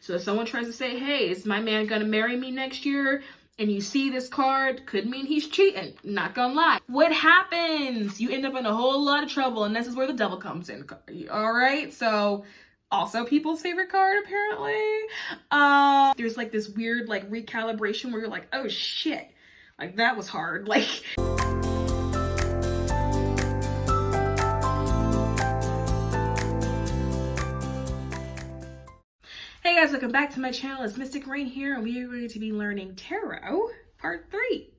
So if someone tries to say, hey, is my man gonna marry me next year? And you see this card, could mean he's cheating. Not gonna lie. What happens? You end up in a whole lot of trouble, and this is where the devil comes in. All right, so also people's favorite card, apparently. There's like this weird like recalibration where you're like, oh shit, like that was hard. Like. Hey guys, welcome back to my channel. It's Mystic Rain here, and we are going to be learning Tarot Part 3.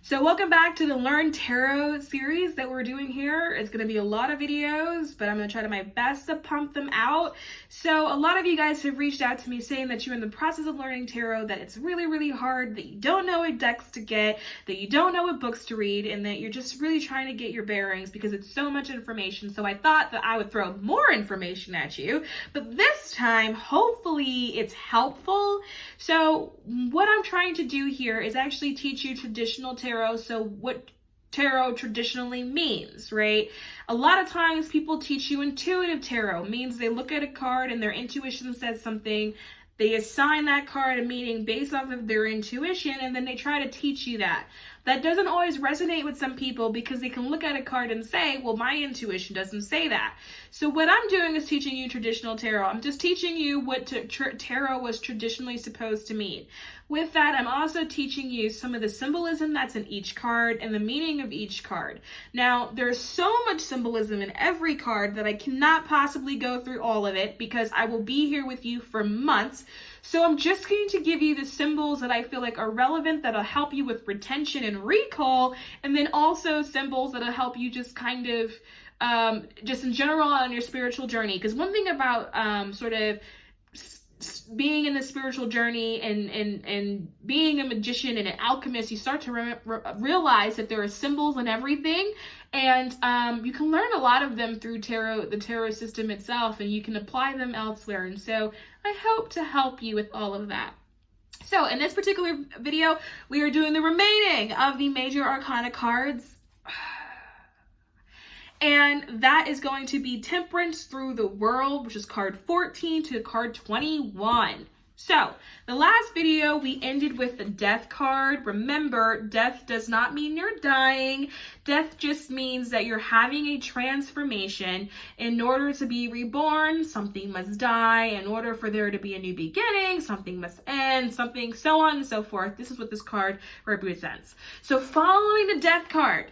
So welcome back to the Learn Tarot series that we're doing here. It's going to be a lot of videos, but I'm going to try my best to pump them out. So a lot of you guys have reached out to me saying that you're in the process of learning tarot, that it's really, really hard, that you don't know what decks to get, that you don't know what books to read, and that you're just really trying to get your bearings because it's so much information. So I thought that I would throw more information at you, but this time, hopefully it's helpful. So what I'm trying to do here is actually teach you traditional tarot. So what tarot traditionally means, right? A lot of times people teach you intuitive tarot. Means they look at a card and their intuition says something. They assign that card a meaning based off of their intuition, and then they try to teach you that. That doesn't always resonate with some people because they can look at a card and say, well, my intuition doesn't say that. So what I'm doing is teaching you traditional tarot. I'm just teaching you what tarot was traditionally supposed to mean. With that, I'm also teaching you some of the symbolism that's in each card and the meaning of each card. Now, there's so much symbolism in every card that I cannot possibly go through all of it because I will be here with you for months. So I'm just going to give you the symbols that I feel like are relevant, that'll help you with retention and recall, and then also symbols that'll help you just kind of, just in general on your spiritual journey. Because one thing about sort of being in the spiritual journey and being a magician and an alchemist, you start to realize that there are symbols in everything, and you can learn a lot of them through the tarot system itself, and you can apply them elsewhere. And so I hope to help you with all of that. So in this particular video, we are doing the remaining of the Major Arcana cards. And that is going to be Temperance Through the World, which is card 14 to card 21. So the last video we ended with the Death card. Remember, death does not mean you're dying. Death just means that you're having a transformation. In order to be reborn, something must die. In order for there to be a new beginning, something must end, something so on and so forth. This is what this card represents. So following the Death card,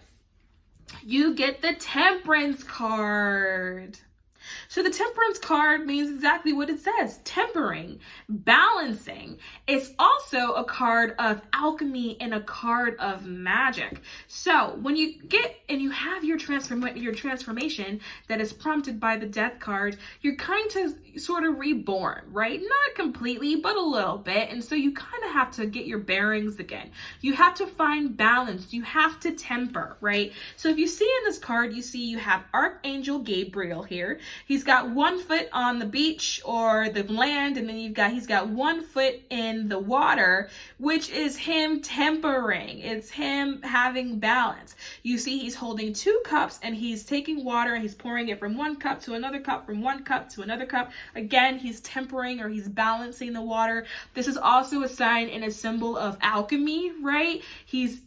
you get the Temperance card. So the Temperance card means exactly what it says, tempering, balancing. It's also a card of alchemy and a card of magic. So when you get and you have your transformation that is prompted by the Death card, you're kind of sort of reborn, right? Not completely, but a little bit. And so you kind of have to get your bearings again. You have to find balance. You have to temper, right? So if you see in this card, you have Archangel Gabriel here. He's got 1 foot on the beach or the land, and then he's got 1 foot in the water, which is him tempering. It's him having balance. You see he's holding 2 cups and he's taking water and he's pouring it from 1 cup to another cup, from 1 cup to another cup. Again, he's tempering or he's balancing the water. This is also a sign and a symbol of alchemy, right? He's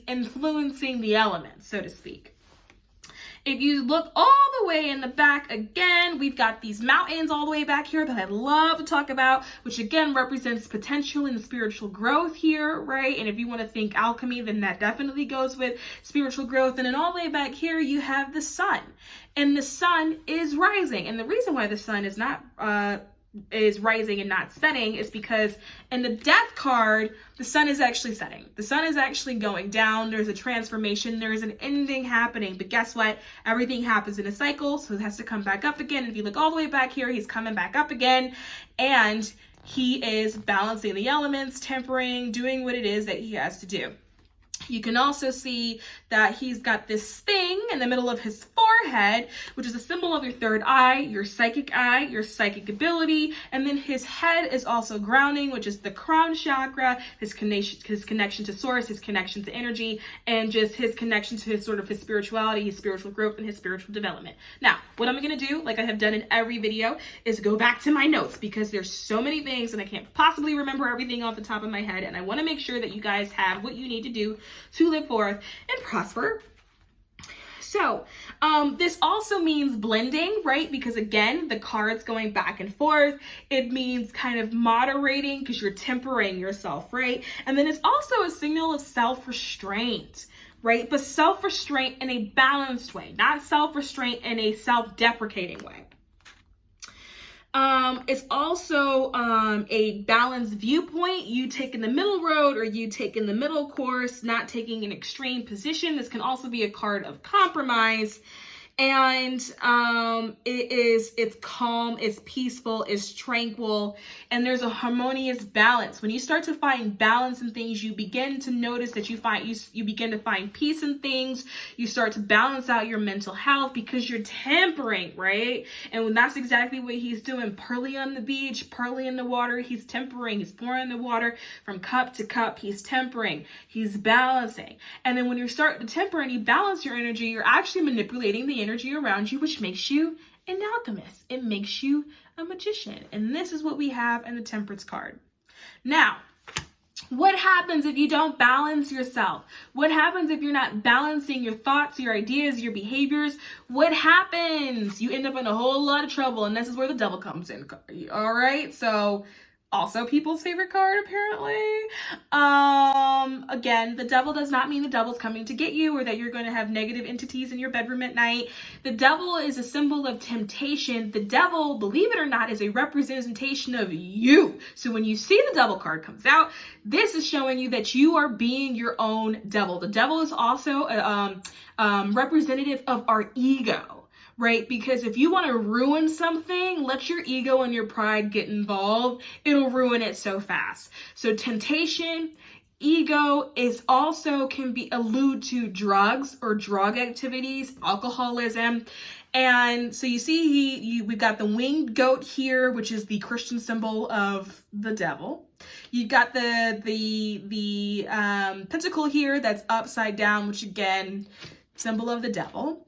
influencing the elements, so to speak. If you look all the way in the back, again, we've got these mountains all the way back here that I love to talk about, which again represents potential and spiritual growth here, right? And if you want to think alchemy, then that definitely goes with spiritual growth. And then all the way back here, you have the sun. And the sun is rising. And the reason why the sun is not is rising and not setting is because in the Death card, the sun is actually setting. The sun is actually going down. There's a transformation. There's an ending happening. But guess what? Everything happens in a cycle, so it has to come back up again. If you look all the way back here, he's coming back up again. And he is balancing the elements, tempering, doing what it is that he has to do. You can also see that he's got this thing in the middle of his forehead, which is a symbol of your third eye, your psychic ability. And then his head is also grounding, which is the crown chakra, his connection to source, his connection to energy, and just his connection to his spirituality, his spiritual growth, and his spiritual development. Now, what I'm going to do, like I have done in every video, is go back to my notes because there's so many things and I can't possibly remember everything off the top of my head. And I want to make sure that you guys have what you need to do to live forth and prosper. So this also means blending, right? Because again, the cards going back and forth, it means kind of moderating because you're tempering yourself, right? And then it's also a signal of self-restraint, right? But self-restraint in a balanced way, not self-restraint in a self-deprecating way. It's also a balanced viewpoint, you taking the middle road or you taking the middle course, not taking an extreme position. This can also be a card of compromise. And it's calm, it's peaceful, it's tranquil, and there's a harmonious balance. When you start to find balance in things, you begin to notice that you begin to find peace in things. You start to balance out your mental health because you're tempering, right? And when that's exactly what he's doing, Pearly on the beach, Pearly in the water, he's tempering, he's pouring the water from cup to cup, he's tempering, he's balancing. And then when you start to temper and you balance your energy, you're actually manipulating the energy around you, which makes you an alchemist. It makes you a magician. And this is what we have in the Temperance card. Now, what happens if you don't balance yourself? What happens if you're not balancing your thoughts, your ideas, your behaviors? What happens? You end up in a whole lot of trouble, and this is where the devil comes in. All right, so also people's favorite card, apparently. Again, the devil does not mean the devil's coming to get you or that you're going to have negative entities in your bedroom at night. The devil is a symbol of temptation. The devil, believe it or not, is a representation of you. So when you see the devil card comes out, this is showing you that you are being your own devil. The devil is also a representative of our ego. Right? Because if you want to ruin something, let your ego and your pride get involved. It'll ruin it so fast. So temptation, ego is also can be allude to drugs or drug activities, alcoholism. And so you see we've got the winged goat here, which is the Christian symbol of the devil. You've got the pentacle here that's upside down, which again, symbol of the devil.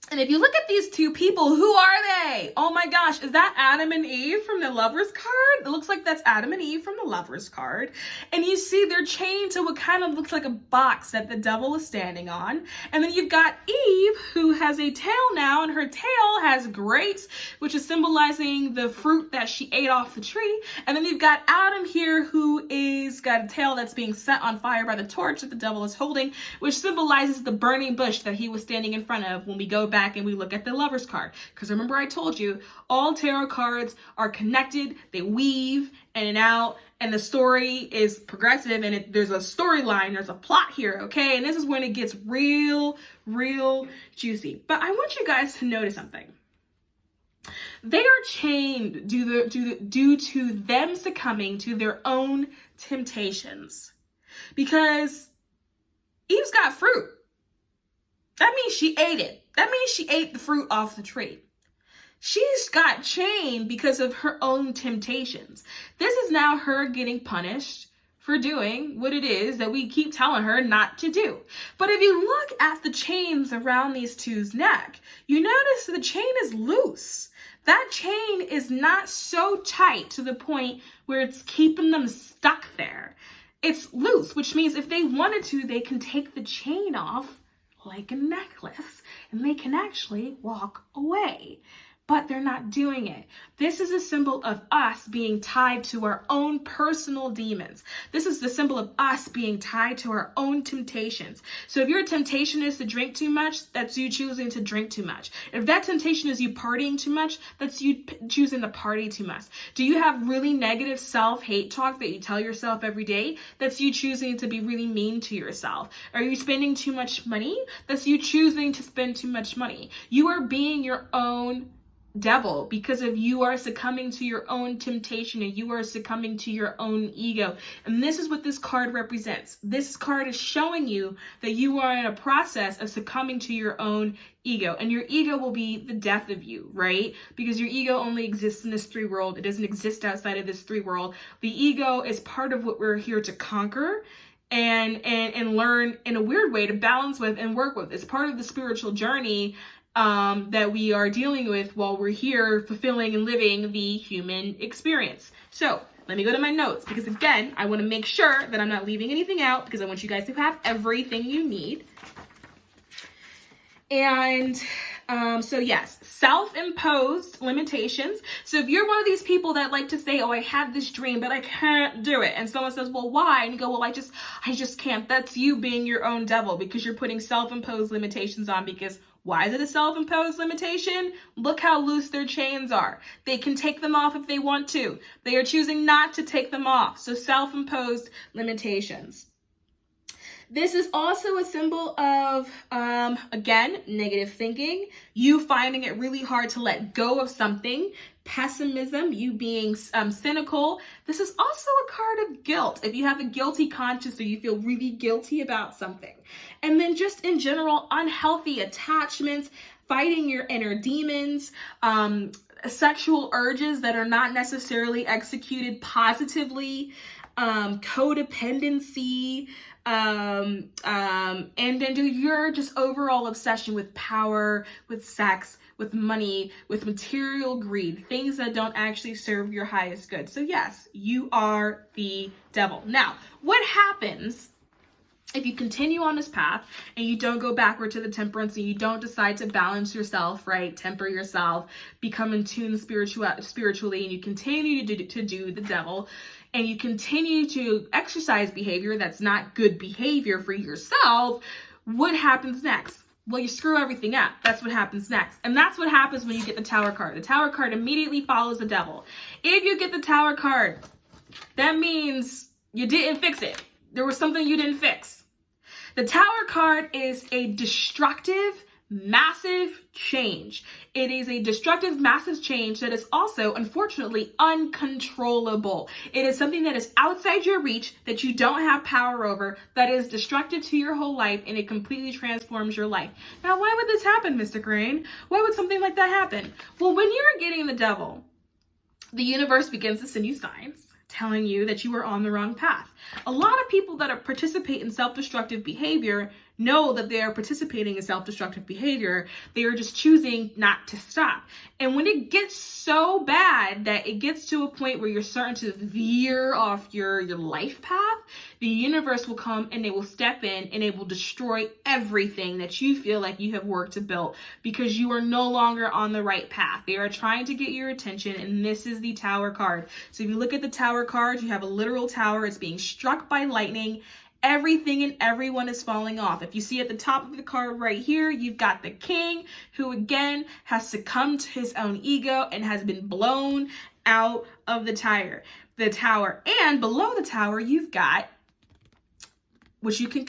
And if you look at these two people, who are they? Oh my gosh, is that Adam and Eve from the Lovers card? It looks like that's Adam and Eve from the Lovers card. And you see they're chained to what kind of looks like a box that the devil is standing on. And then you've got Eve, who has a tail now, and her tail has grapes, which is symbolizing the fruit that she ate off the tree. And then you've got Adam here, who is got a tail that's being set on fire by the torch that the devil is holding, which symbolizes the burning bush that he was standing in front of when we go back and we look at the Lovers card. Because remember I told you, all tarot cards are connected, they weave in and out, and the story is progressive, and there's a storyline, there's a plot here, okay? And this is when it gets real juicy. But I want you guys to notice something. They are chained due to them succumbing to their own temptations. Because Eve's got fruit. That means she ate it. That means she ate the fruit off the tree. She's got chained because of her own temptations. This is now her getting punished for doing what it is that we keep telling her not to do. But if you look at the chains around these two's neck, you notice the chain is loose. That chain is not so tight to the point where it's keeping them stuck there. It's loose, which means if they wanted to, they can take the chain off like a necklace, and they can actually walk away. But they're not doing it. This is a symbol of us being tied to our own personal demons. This is the symbol of us being tied to our own temptations. So if your temptation is to drink too much, that's you choosing to drink too much. If that temptation is you partying too much, that's you choosing to party too much. Do you have really negative self-hate talk that you tell yourself every day? That's you choosing to be really mean to yourself. Are you spending too much money? That's you choosing to spend too much money. You are being your own devil because of you are succumbing to your own temptation and you are succumbing to your own ego. And this is what this card represents. This card is showing you that you are in a process of succumbing to your own ego, and your ego will be the death of you, right? Because your ego only exists in this three world. It doesn't exist outside of this three world. The ego is part of what we're here to conquer and learn in a weird way to balance with and work with. It's part of the spiritual journey that we are dealing with while we're here fulfilling and living the human experience. So let me go to my notes, because again, I want to make sure that I'm not leaving anything out, because I want you guys to have everything you need. And so yes, self-imposed limitations. So if you're one of these people that like to say, oh, I had this dream, but I can't do it. And someone says, well, why? And you go, well, I just can't. That's you being your own devil, because you're putting self-imposed limitations on. Because why is it a self-imposed limitation? Look how loose their chains are. They can take them off if they want to. They are choosing not to take them off. So self-imposed limitations. This is also a symbol of, again, negative thinking, you finding it really hard to let go of something, pessimism, you being cynical. This is also a card of guilt, if you have a guilty conscience or you feel really guilty about something. And then just in general, unhealthy attachments, fighting your inner demons, sexual urges that are not necessarily executed positively, codependency, and then your just overall obsession with power, with sex, with money, with material greed, things that don't actually serve your highest good. So yes, you are the devil. Now, what happens if you continue on this path and you don't go backward to the temperance and you don't decide to balance yourself, right? Temper yourself, become in tune spiritually, and you continue to do the devil, and you continue to exercise behavior that's not good behavior for yourself, what happens next? Well, you screw everything up. That's what happens next. And that's what happens when you get the Tower card. The Tower card immediately follows the devil. If you get the Tower card, that means you didn't fix it. There was something you didn't fix. The Tower card is a destructive, massive change. It is a destructive, massive change that is also, unfortunately, uncontrollable. It is something that is outside your reach, that you don't have power over, that is destructive to your whole life, and it completely transforms your life. Now, why would this happen, Mr. Crane? Why would something like that happen? Well, when you're getting the devil, the universe begins to send you signs telling you that you are on the wrong path. A lot of people that participate in self-destructive behavior know that they are participating in self-destructive behavior. They are just choosing not to stop. And when it gets so bad that it gets to a point where you're starting to veer off your life path, the universe will come and they will step in and it will destroy everything that you feel like you have worked to build, because you are no longer on the right path. They are trying to get your attention, and this is the Tower card. So if you look at the Tower card, you have a literal tower. It's being struck by lightning. Everything and everyone is falling off. If you see at the top of the card right here, you've got the king, who again has succumbed to his own ego and has been blown out of the tower. And below the tower, you've got, which you can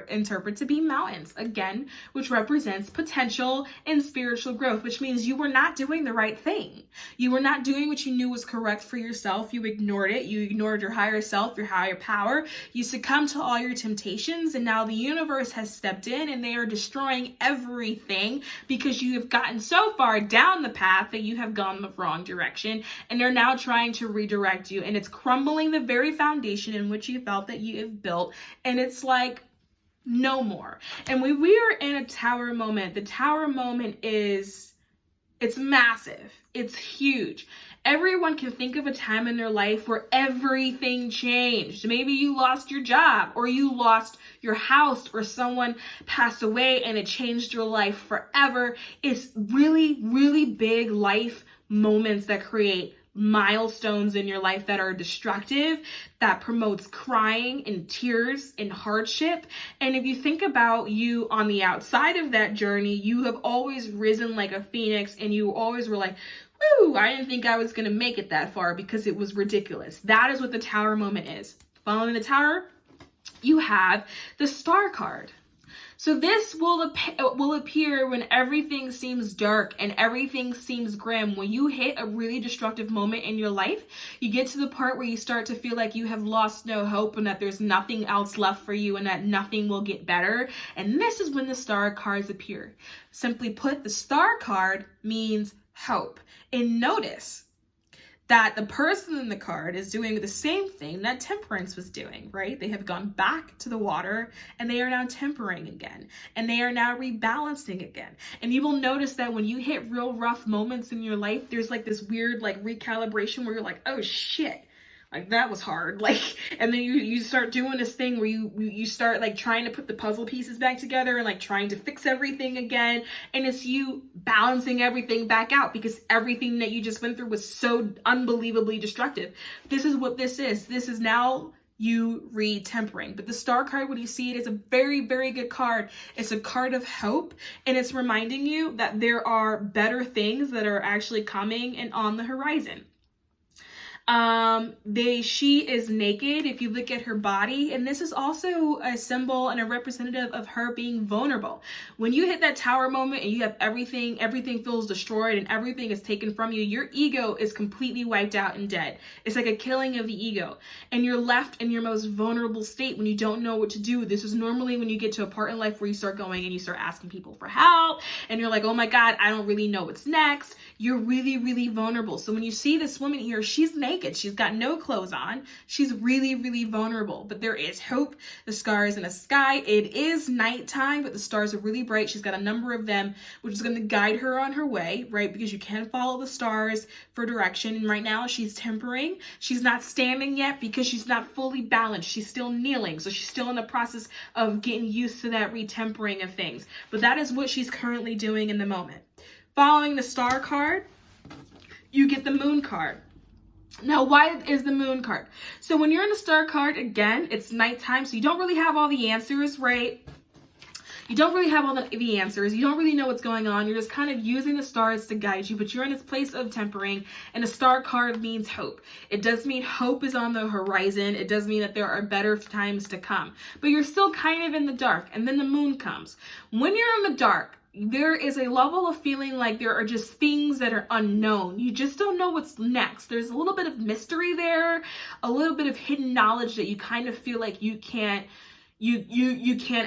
interpret to be mountains, again, which represents potential and spiritual growth, which means you were not doing the right thing. You were not doing what you knew was correct for yourself. You ignored it. You ignored your higher self, your higher power. You succumbed to all your temptations, and now the universe has stepped in and they are destroying everything because you have gotten so far down the path that you have gone the wrong direction, and they're now trying to redirect you, and it's crumbling the very foundation in which you felt that you have built, and it's like no more. And when we are in a Tower moment, the Tower moment it's massive. It's huge. Everyone can think of a time in their life where everything changed. Maybe you lost your job, or you lost your house, or someone passed away and it changed your life forever. It's really, really big life moments that create milestones in your life that are destructive, that promotes crying and tears and hardship. And if you think about you on the outside of that journey, you have always risen like a phoenix, and you always were like, woo, I didn't think I was going to make it that far because it was ridiculous. That is what the Tower moment is. Following the Tower, you have the Star card. So this will appear when everything seems dark and everything seems grim. When you hit a really destructive moment in your life, you get to the part where you start to feel like you have lost no hope and that there's nothing else left for you and that nothing will get better. And this is when the star cards appear. Simply put, the star card means hope. And notice that the person in the card is doing the same thing that Temperance was doing, right? They have gone back to the water and they are now tempering again. And they are now rebalancing again. And you will notice that when you hit real rough moments in your life, there's like this weird like recalibration where you're like, oh shit. Like that was hard. Like, and then you start doing this thing where you start like trying to put the puzzle pieces back together and like trying to fix everything again. And it's you balancing everything back out because everything that you just went through was so unbelievably destructive. This is what this is. This is now you re-tempering. But the star card, when you see it, is a very, very good card. It's a card of hope, and it's reminding you that there are better things that are actually coming and on the horizon. She is naked if you look at her body, and this is also a symbol and a representative of her being vulnerable. When you hit that tower moment and you have everything feels destroyed and everything is taken from you, your ego is completely wiped out and dead. It's like a killing of the ego, and you're left in your most vulnerable state when you don't know what to do. This is normally when you get to a part in life where you start going and you start asking people for help, and you're like, oh my God, I don't really know what's next. You're really, really vulnerable. So when you see this woman here, she's naked. She's got no clothes on. She's really, really vulnerable, but there is hope. The stars in the sky. It is nighttime, but the stars are really bright. She's got a number of them, which is going to guide her on her way, right? Because you can follow the stars for direction. And right now she's tempering. She's not standing yet because she's not fully balanced. She's still kneeling. So she's still in the process of getting used to that retempering of things. But that is what she's currently doing in the moment. Following the star card, you get the moon card. Now, why is the moon card? So when you're in the star card, again, it's nighttime, so you don't really have all the answers, right? You don't really have all the answers. You don't really know what's going on. You're just kind of using the stars to guide you, but you're in this place of tempering, and the star card means hope. It does mean hope is on the horizon. It does mean that there are better times to come, but you're still kind of in the dark, and then the moon comes. When you're in the dark, there is a level of feeling like there are just things that are unknown. You just don't know what's next. There's a little bit of mystery there, a little bit of hidden knowledge that you kind of feel like you can't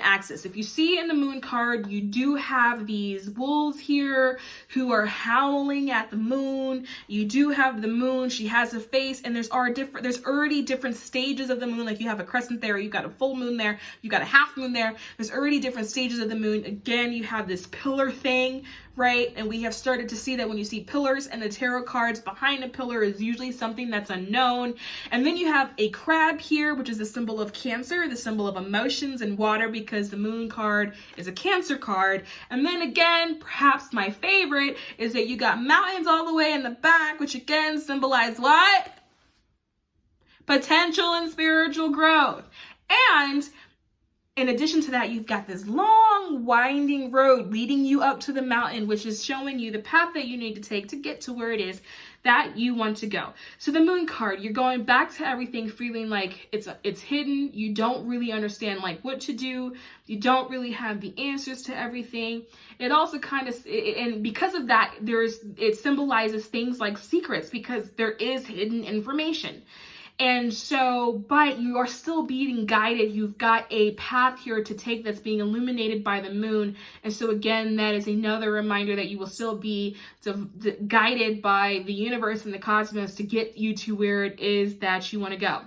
access. If you see in the moon card, you do have these wolves here who are howling at the moon. You do have the moon. She has a face, and there's already different stages of the moon. Like you have a crescent there, you've got a full moon there, you've got a half moon there. There's already different stages of the moon. Again, you have this pillar thing, right? And we have started to see that when you see pillars and the tarot cards, behind a pillar is usually something that's unknown. And then you have a crab here, which is the symbol of Cancer, the symbol of emotions and water, because the moon card is a Cancer card. And then again, perhaps my favorite is that you got mountains all the way in the back, which again symbolize what? Potential and spiritual growth. And in addition to that, you've got this long, winding road leading you up to the mountain, which is showing you the path that you need to take to get to where it is that you want to go. So the moon card, you're going back to everything feeling like it's hidden. You don't really understand like what to do. You don't really have the answers to everything. It also kind of, and because of that, it symbolizes things like secrets, because there is hidden information. And so, but you are still being guided. You've got a path here to take that's being illuminated by the moon. And so again, that is another reminder that you will still be guided by the universe and the cosmos to get you to where it is that you want to go.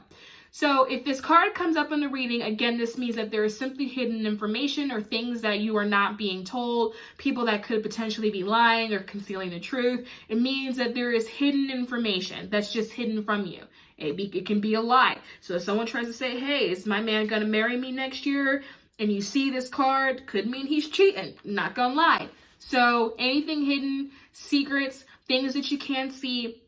So if this card comes up in the reading, again, this means that there is simply hidden information or things that you are not being told, people that could potentially be lying or concealing the truth. It means that there is hidden information that's just hidden from you. It can be a lie. So if someone tries to say, hey, is my man going to marry me next year? And you see this card, could mean he's cheating. Not going to lie. So anything hidden, secrets, things that you can't see.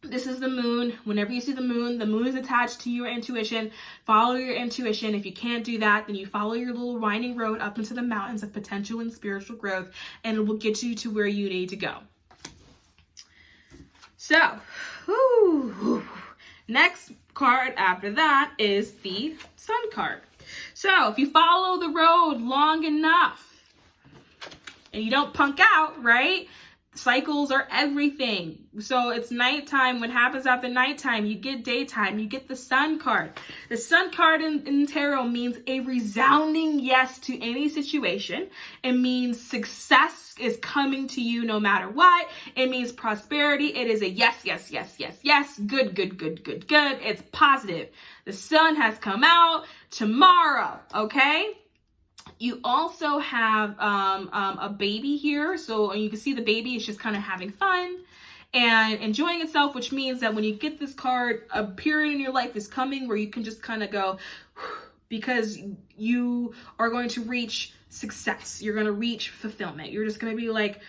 This is the moon. Whenever you see the moon is attached to your intuition. Follow your intuition. If you can't do that, then you follow your little winding road up into the mountains of potential and spiritual growth, and it will get you to where you need to go. So, next card after that is the Sun card. So if you follow the road long enough and you don't punk out, right? Cycles are everything. So it's nighttime. What happens after nighttime? You get daytime. You get the sun card. The sun card in tarot means a resounding yes to any situation. It means success is coming to you no matter what. It means prosperity. It is a yes, yes, yes, yes, yes. Good, good, good, good, good. It's positive. The sun has come out tomorrow, okay? You also have a baby here. So you can see the baby is just kind of having fun and enjoying itself, which means that when you get this card, a period in your life is coming where you can just kind of go, because you are going to reach success. You're going to reach fulfillment. You're just going to be like,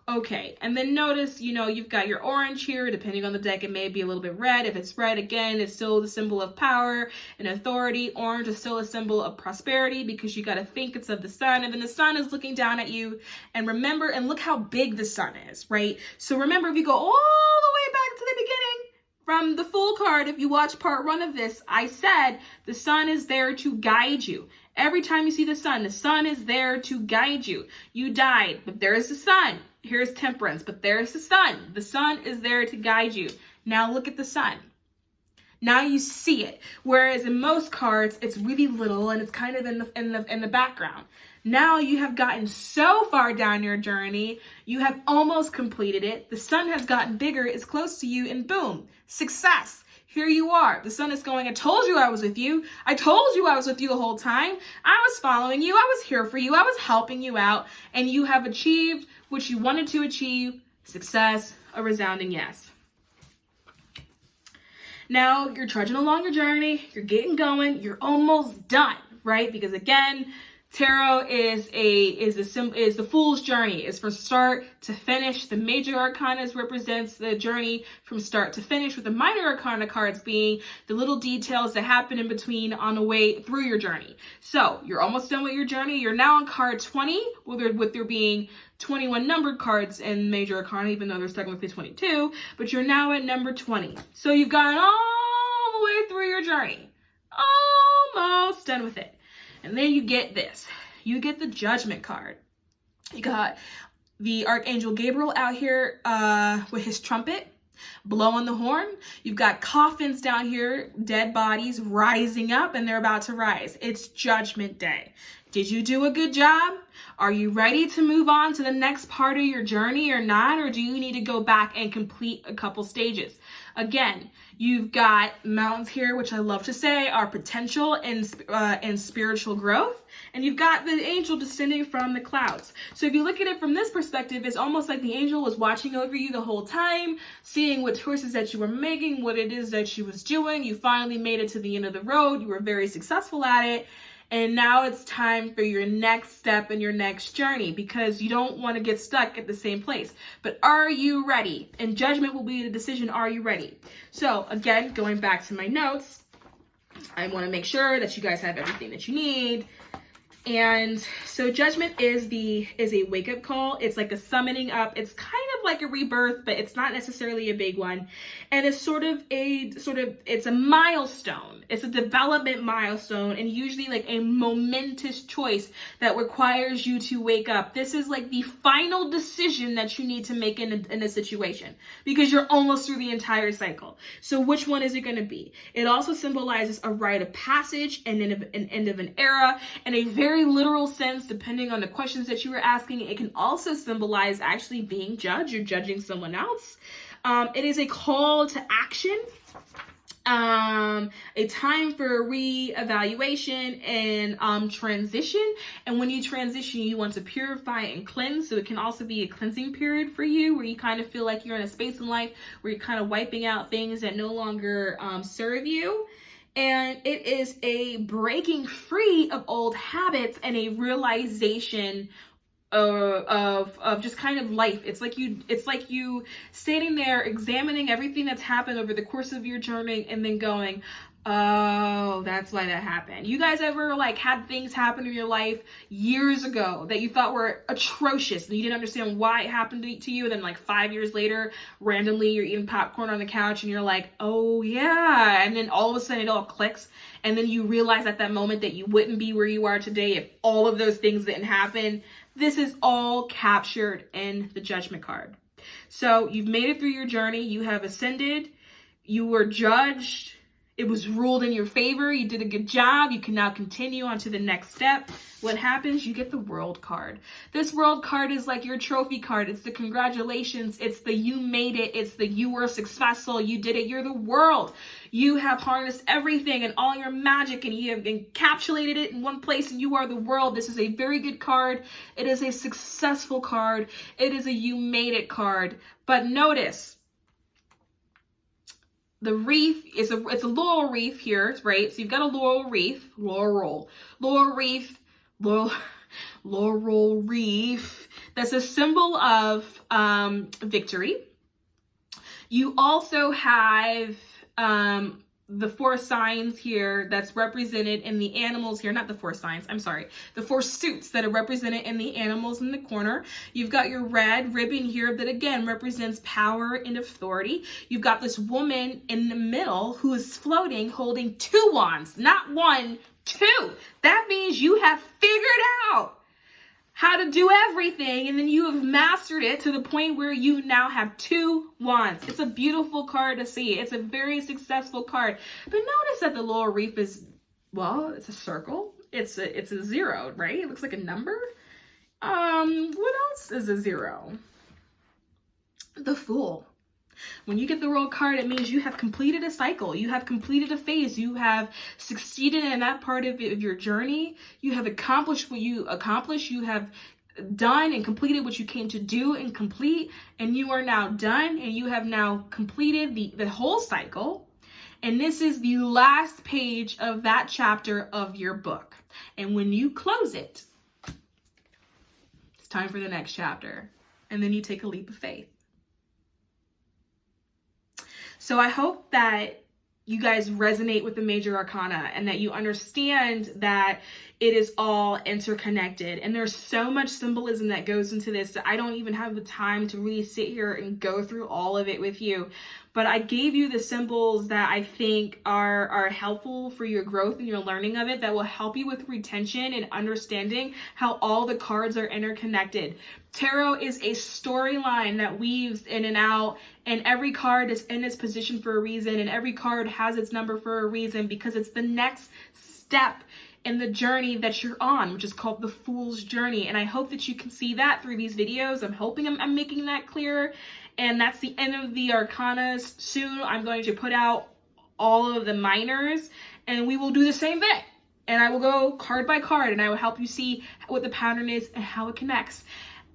okay. And then notice, you know, you've got your orange here. Depending on the deck, it may be a little bit red. If it's red, again, it's still the symbol of power and authority. Orange is still a symbol of prosperity, because you got to think it's of the sun. And then the sun is looking down at you. And remember, and look how big the sun is, right? So remember, if you go all the way back to the beginning, from the full card, if you watch part 1 of this, I said the sun is there to guide you. Every time you see the sun is there to guide you. You died, but there is the sun. Here's Temperance, but there's the sun. The sun is there to guide you. Now look at the sun. Now you see it. Whereas in most cards, it's really little and it's kind of in the background. Now you have gotten so far down your journey, you have almost completed it. The sun has gotten bigger, it's close to you, and boom, success. Here you are. The sun is going, I told you I was with you. I told you I was with you the whole time. I was following you. I was here for you. I was helping you out. And you have achieved what you wanted to achieve. Success, a resounding yes. Now you're trudging along your journey. You're getting going. You're almost done, right? Because again, tarot is the fool's journey. It's from start to finish. The major arcana represents the journey from start to finish, with the minor arcana cards being the little details that happen in between on the way through your journey. So you're almost done with your journey. You're now on card 20, with there being 21 numbered cards in major arcana, even though there's technically 22, but you're now at number 20. So you've gotten all the way through your journey, almost done with it. And then you get this. You get the Judgment card. You got the Archangel Gabriel out here with his trumpet, blowing the horn. You've got coffins down here, dead bodies rising up, and they're about to rise. It's Judgment Day. Did you do a good job? Are you ready to move on to the next part of your journey or not? Or do you need to go back and complete a couple stages? Again, you've got mountains here, which I love to say are potential and spiritual growth. And you've got the angel descending from the clouds. So if you look at it from this perspective, it's almost like the angel was watching over you the whole time, seeing what choices that you were making, what it is that she was doing. You finally made it to the end of the road. You were very successful at it. And now it's time for your next step in your next journey, because you don't want to get stuck at the same place. But are you ready? And judgment will be the decision. Are you ready? So again, going back to my notes, I want to make sure that you guys have everything that you need. And so judgment is a wake-up call. It's like a summoning up. It's kind of like a rebirth, but it's not necessarily a big one. And it's it's a milestone. It's a development milestone, and usually like a momentous choice that requires you to wake up. This is like the final decision that you need to make in a situation, because you're almost through the entire cycle. So which one is it going to be? It also symbolizes a rite of passage and an end of an era, and a very literal sense, depending on the questions that you were asking. It can also symbolize actually being judged. You're judging someone else. It is a call to action, a time for re-evaluation and transition. And when you transition, you want to purify and cleanse. So it can also be a cleansing period for you, where you kind of feel like you're in a space in life where you're kind of wiping out things that no longer serve you. And it is a breaking free of old habits and a realization of just kind of life. It's like you standing there examining everything that's happened over the course of your journey and then going, oh, that's why that happened. You guys ever like had things happen in your life years ago that you thought were atrocious and you didn't understand why it happened to you, and then like 5 years later, randomly you're eating popcorn on the couch and you're like, oh yeah, and then all of a sudden it all clicks, and then you realize at that moment that you wouldn't be where you are today if all of those things didn't happen. This is all captured in the judgment card. So you've made it through your journey, you have ascended, you were judged, it was ruled in your favor, you did a good job, you can now continue on to the next step. What happens? You get the world card. This world card is like your trophy card. It's the congratulations, it's the you made it, it's the you were successful, you did it, you're the world. You have harnessed everything and all your magic and you have encapsulated it in one place and you are the world. This is a very good card. It is a successful card. It is a you made it card. But notice, the wreath is it's a laurel wreath here, right? So you've got a laurel wreath, laurel wreath. That's a symbol of victory. You also have the 4 signs here that's represented in the animals here, not the 4 signs, I'm sorry, the 4 suits that are represented in the animals in the corner. You've got your red ribbon here that again represents power and authority. You've got this woman in the middle who is floating holding 2 wands, not 1, 2. That means you have figured out how to do everything, and then you have mastered it to the point where you now have 2 wands. It's a beautiful card to see. It's a very successful card. But notice that the laurel wreath is, well, it's a circle. It's a 0, right? It looks like a number. What else is a 0? The Fool. When you get the world card, it means you have completed a cycle. You have completed a phase. You have succeeded in that part of your journey. You have accomplished what you accomplished. You have done and completed what you came to do and complete. And you are now done. And you have now completed the whole cycle. And this is the last page of that chapter of your book. And when you close it, it's time for the next chapter. And then you take a leap of faith. So I hope that you guys resonate with the Major Arcana and that you understand that it is all interconnected. And there's so much symbolism that goes into this that I don't even have the time to really sit here and go through all of it with you. But I gave you the symbols that I think are helpful for your growth and your learning of it, that will help you with retention and understanding how all the cards are interconnected. Tarot is a storyline that weaves in and out, and every card is in its position for a reason, and every card has its number for a reason, because it's the next step in the journey that you're on, which is called the Fool's Journey. And I hope that you can see that through these videos. I'm hoping I'm making that clear. And that's the end of the Arcanas. Soon I'm going to put out all of the minors, and we will do the same thing. And I will go card by card, and I will help you see what the pattern is and how it connects.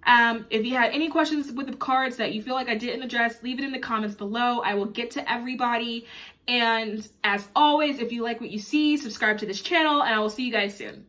If you had any questions with the cards that you feel like I didn't address, leave it in the comments below. I will get to everybody. And as always, if you like what you see, subscribe to this channel, and I will see you guys soon.